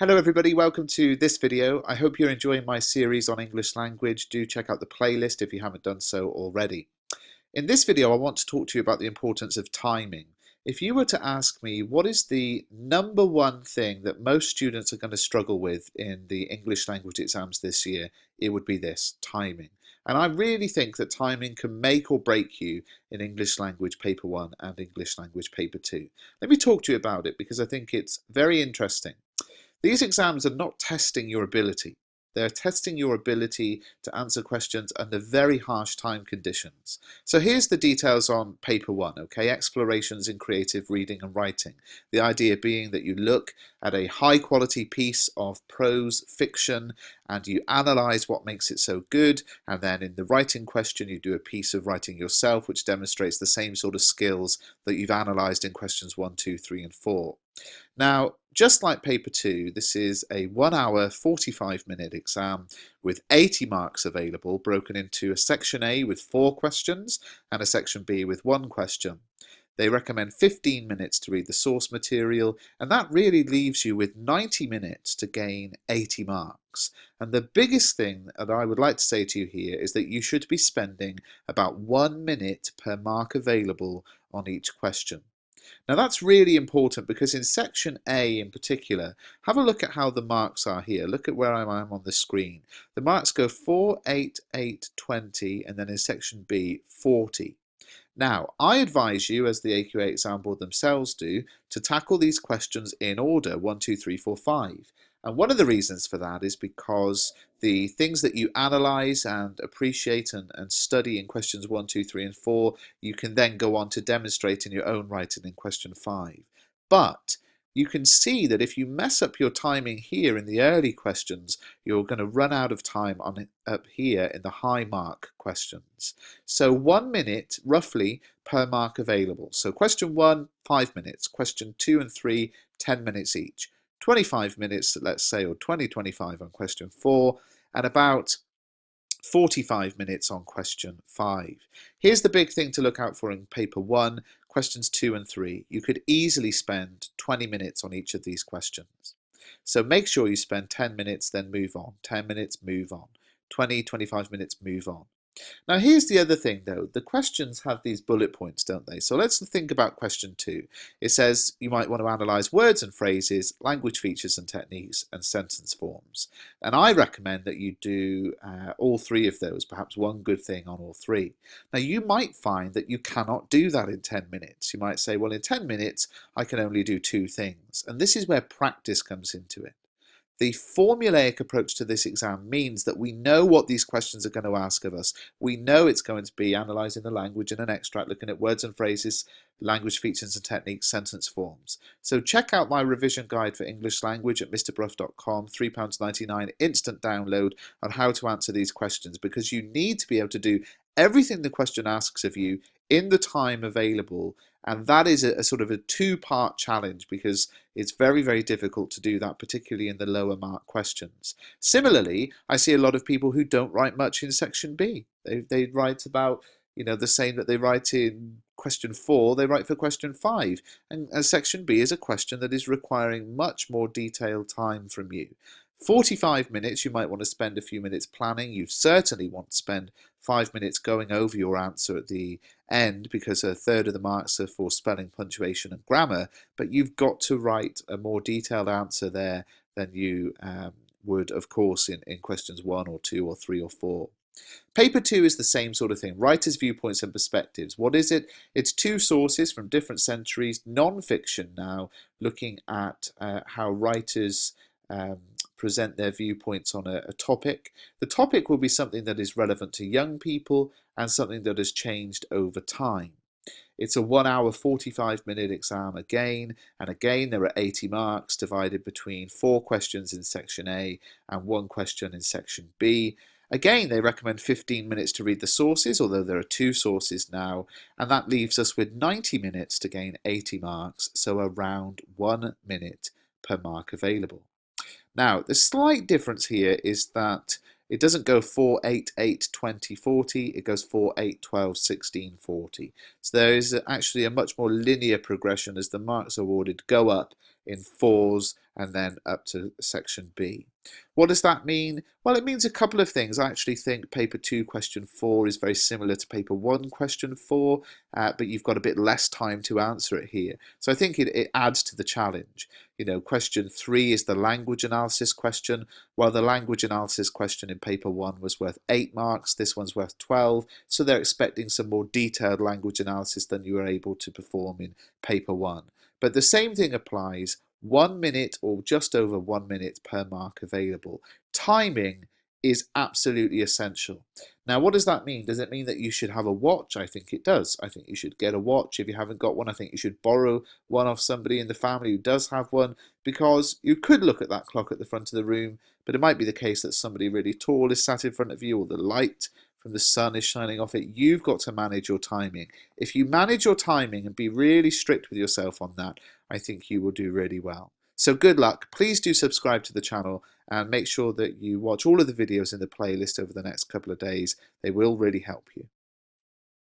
Hello everybody, welcome to this video. I hope you're enjoying my series on English language. Do check out the playlist if you haven't done so already. In this video I want to talk to you about the importance of timing. If you were to ask me what is the number one thing that most students are going to struggle with in the English language exams this year, it would be this: timing. And I really think that timing can make or break you in English language paper 1 and English language paper 2. Let me talk to you about it because I think it's very interesting. These exams are not testing your ability. They're testing your ability to answer questions under very harsh time conditions. So here's the details on paper 1, okay? Explorations in creative reading and writing. The idea being that you look at a high quality piece of prose fiction and you analyze what makes it so good, and then in the writing question you do a piece of writing yourself which demonstrates the same sort of skills that you've analyzed in questions 1, 2, 3 and 4. Now, just like paper 2, this is a 1 hour 45-minute exam with 80 marks available, broken into a section A with 4 questions and a section B with 1 question. They recommend 15 minutes to read the source material, and that really leaves you with 90 minutes to gain 80 marks. And the biggest thing that I would like to say to you here is that you should be spending about 1 minute per mark available on each question. Now that's really important because in section A in particular, have a look at how the marks are here. Look at where I am on the screen. The marks go 4, 8, 8, 20, and then in section B, 40. Now, I advise you, as the AQA exam board themselves do, to tackle these questions in order, 1, 2, 3, 4, 5. And one of the reasons for that is because the things that you analyse and appreciate and study in questions 1, 2, 3 and 4, you can then go on to demonstrate in your own writing in question 5. But you can see that if you mess up your timing here in the early questions, you're going to run out of time on up here in the high mark questions. So 1 minute roughly per mark available. So question 1, 5 minutes. Question 2 and 3, 10 minutes each. 25 minutes, let's say, or 25 on question 4, and about 45 minutes on question 5. Here's the big thing to look out for in paper 1, questions 2 and 3. You could easily spend 20 minutes on each of these questions. So make sure you spend 10 minutes, then move on. 10 minutes, move on. 20, 25 minutes, move on. Now here's the other thing though, the questions have these bullet points, don't they? So let's think about question 2. It says you might want to analyse words and phrases, language features and techniques, and sentence forms. And I recommend that you do all 3 of those, perhaps one good thing on all 3. Now you might find that you cannot do that in 10 minutes. You might say, well, in 10 minutes I can only do 2 things. And this is where practice comes into it. The formulaic approach to this exam means that we know what these questions are going to ask of us. We know it's going to be analysing the language in an extract, looking at words and phrases, language features and techniques, sentence forms. So check out my revision guide for English language at mrbruff.com, £3.99 instant download on how to answer these questions, because you need to be able to do everything the question asks of you in the time available. And that is a sort of a 2-part challenge because it's very, very difficult to do that, particularly in the lower mark questions. Similarly, I see a lot of people who don't write much in section B. They write about, the same that they write in question 4, they write for question 5. And section B is a question that is requiring much more detailed time from you. 45 minutes, you might want to spend a few minutes planning. You certainly want to spend 5 minutes going over your answer at the end because a third of the marks are for spelling, punctuation and grammar, but you've got to write a more detailed answer there than you would, of course, in questions 1 or 2 or 3 or 4. Paper 2 is the same sort of thing, writers' viewpoints and perspectives. What is it? It's 2 sources from different centuries, non-fiction now, looking at how writers present their viewpoints on a topic. The topic will be something that is relevant to young people and something that has changed over time. It's a 1 hour 45-minute exam again, and again there are 80 marks divided between 4 questions in section A and 1 question in section B. Again, they recommend 15 minutes to read the sources, although there are 2 sources now, and that leaves us with 90 minutes to gain 80 marks, so around 1 minute per mark available. Now, the slight difference here is that it doesn't go 4, 8, 8, 20, 40, it goes 4, 8, 12, 16, 40. So there is actually a much more linear progression as the marks awarded go up in 4s and then up to section B. What does that mean? Well, it means a couple of things. I actually think paper 2 question 4 is very similar to paper 1 question 4, but you've got a bit less time to answer it here. So I think it adds to the challenge. You know, question 3 is the language analysis question. While the language analysis question in paper 1 was worth 8 marks, this one's worth 12. So they're expecting some more detailed language analysis than you were able to perform in paper 1. But the same thing applies. 1 minute or just over 1 minute per mark available. Timing is absolutely essential. Now, what does that mean? Does it mean that you should have a watch? I think it does. I think you should get a watch. If you haven't got one, I think you should borrow one off somebody in the family who does have one, because you could look at that clock at the front of the room, but it might be the case that somebody really tall is sat in front of you, or the light from the sun is shining off it. You've got to manage your timing. If you manage your timing and be really strict with yourself on that, I think you will do really well. So good luck. Please do subscribe to the channel and make sure that you watch all of the videos in the playlist over the next couple of days. They will really help you.